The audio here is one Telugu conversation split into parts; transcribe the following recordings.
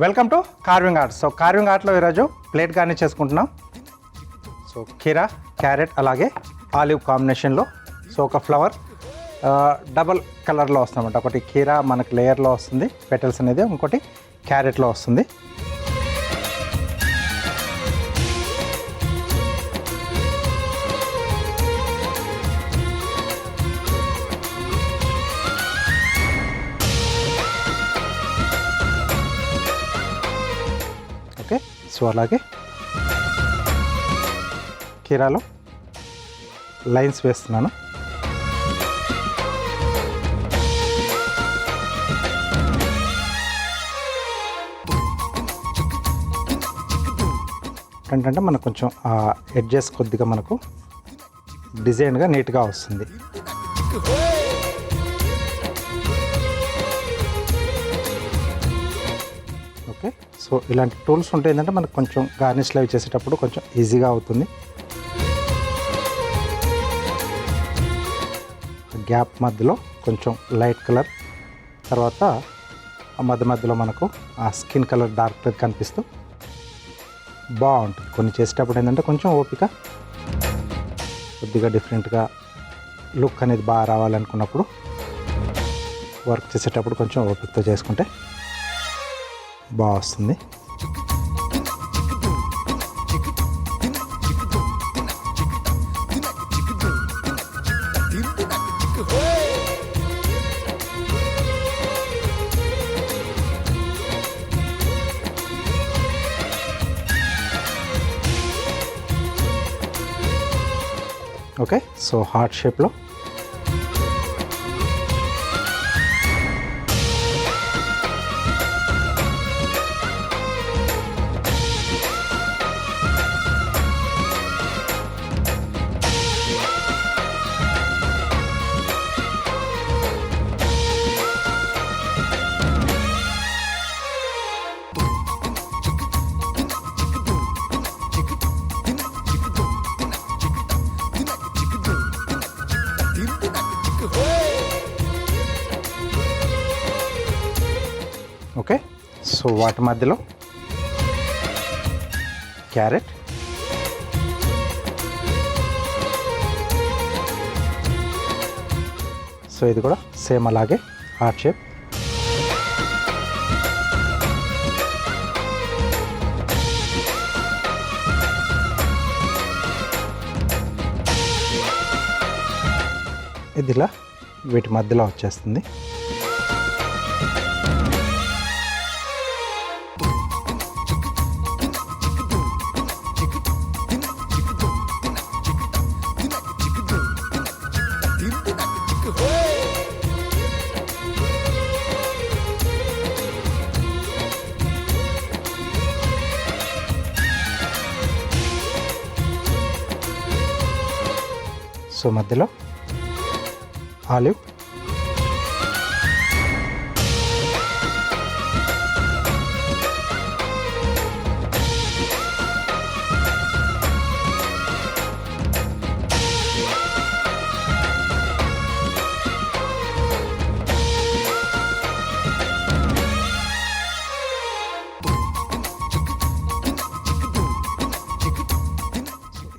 Welcome to carving art. So carving ఆర్ట్లో ఈరోజు ప్లేట్ గార్నిష్ చేసుకుంటున్నాం. సో కీరా, క్యారెట్ అలాగే ఆలివ్ కాంబినేషన్లో. సో ఒక ఫ్లవర్ డబల్ కలర్లో వస్తుందన్నమాట. ఒకటి కీరా మనకు లేయర్లో వస్తుంది పెటల్స్ అనేది, ఇంకోటి క్యారెట్లో వస్తుంది. ఓకే, సో అలాగే కీరాలో లైన్స్ వేస్తున్నాను. ఏంటంటే మనకు కొంచెం ఆ ఎడ్జెస్ కొద్దిగా మనకు డిజైన్గా నీట్గా వస్తుంది. ఓకే, సో ఇలాంటి టూల్స్ ఉంటే ఏంటంటే మనకు కొంచెం గార్నిష్లు అవి చేసేటప్పుడు కొంచెం ఈజీగా అవుతుంది. గ్యాప్ మధ్యలో కొంచెం లైట్ కలర్, తర్వాత మధ్య మధ్యలో మనకు ఆ స్కిన్ కలర్ డార్క్ కలర్ కనిపిస్తూ బాగుంటుంది. కొన్ని చేసేటప్పుడు ఏంటంటే కొంచెం ఓపిక, కొద్దిగా డిఫరెంట్గా లుక్ అనేది బాగా రావాలనుకున్నప్పుడు వర్క్ చేసేటప్పుడు కొంచెం ఓపికతో చేసుకుంటే బాగా వస్తుంది. ఓకే, సో హార్ట్ షేప్లో ఓకే, సో వాటి మధ్యలో క్యారెట్, సో ఇది కూడా సేమ్ అలాగే హార్ట్ షేప్. ఇది ఇలా వీటి మధ్యలో వచ్చేస్తుంది. సో మధ్యలో ఆలివ్,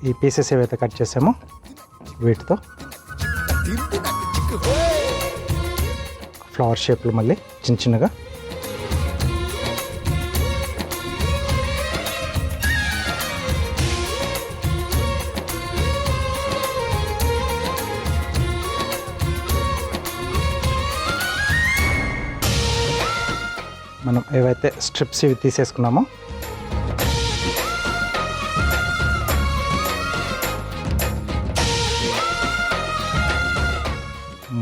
ఈ పీసెస్ ఏవైతే కట్ చేసామో వీటితో ఫ్లవర్ షేప్లు మళ్ళీ చిన్న చిన్నగా మనం ఏవైతే స్ట్రిప్స్ ఇవి తీసేసుకున్నామో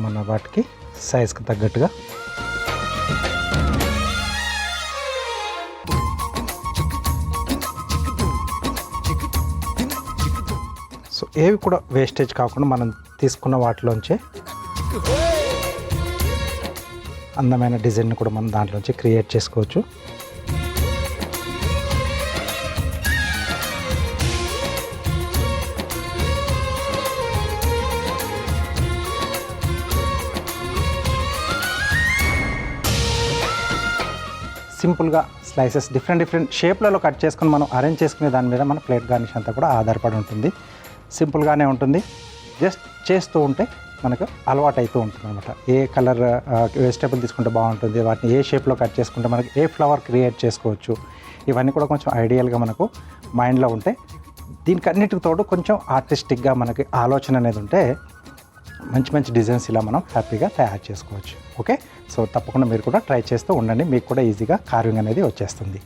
మన వాటికి సైజ్కి తగ్గట్టుగా సో ఏవి కూడా వేస్టేజ్ కాకుండా మనం తీసుకున్న వాటిలోంచే అందమైన డిజైన్ కూడా మనం దాంట్లోంచి క్రియేట్ చేసుకోవచ్చు. సింపుల్గా స్లైసెస్ డిఫరెంట్ షేప్లలో కట్ చేసుకొని మనం అరేంజ్ చేసుకునే దాని మీద మన ప్లేట్ గార్నిష్ అంతా కూడా ఆధారపడి ఉంటుంది. సింపుల్గానే ఉంటుంది, జస్ట్ చేస్తూ ఉంటే మనకు అలవాటు అవుతూ ఉంటుంది అనమాట. ఏ కలర్ వెజిటేబుల్ తీసుకుంటే బాగుంటుంది, వాటిని ఏ షేప్లో కట్ చేసుకుంటే మనకి ఏ ఫ్లవర్ క్రియేట్ చేసుకోవచ్చు, ఇవన్నీ కూడా కొంచెం ఐడియల్గా మనకు మైండ్లో ఉంటే, దీనికి అన్నిటికి తోడు కొంచెం ఆర్టిస్టిక్గా మనకి ఆలోచన అనేది ఉంటే మంచి మంచి డిజైన్స్ ఇలా మనం హ్యాపీగా తయారు చేసుకోవచ్చు. ఓకే, సో తప్పకుండా మీరు కూడా ట్రై చేస్తూ ఉండండి, మీకు కూడా ఈజీగా కార్వింగ్ అనేది వచ్చేస్తుంది.